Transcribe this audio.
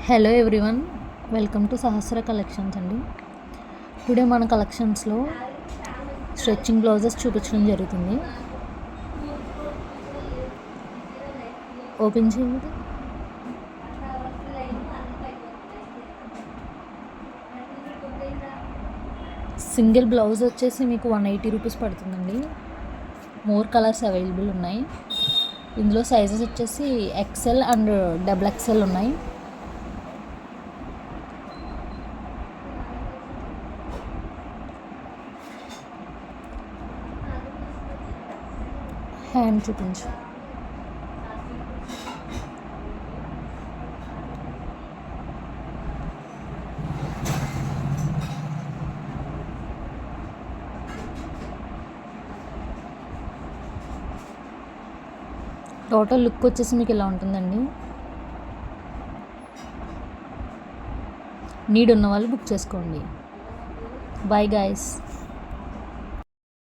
Hello everyone, welcome to Sahasra collections అండి. Today మన కలెక్షన్స్లో స్ట్రెచ్చింగ్ బ్లౌజెస్ చూపించడం జరుగుతుంది. ఓపెన్ చేయండి. సింగిల్ బ్లౌజ్ వచ్చేసి మీకు 180 రూపీస్ పడుతుందండి. మోర్ కలర్స్ అవైలబుల్ ఉన్నాయి. ఇందులో సైజెస్ వచ్చేసి ఎక్సెల్ అండ్ డబుల్ ఎక్సెల్ ఉన్నాయి. హ్యాండ్ చూపించు. టోటల్ లుక్ వచ్చేసి మీకు ఇలా ఉంటుందండి. నీడ్ ఉన్న వాళ్ళు బుక్ చేసుకోండి. Bye guys.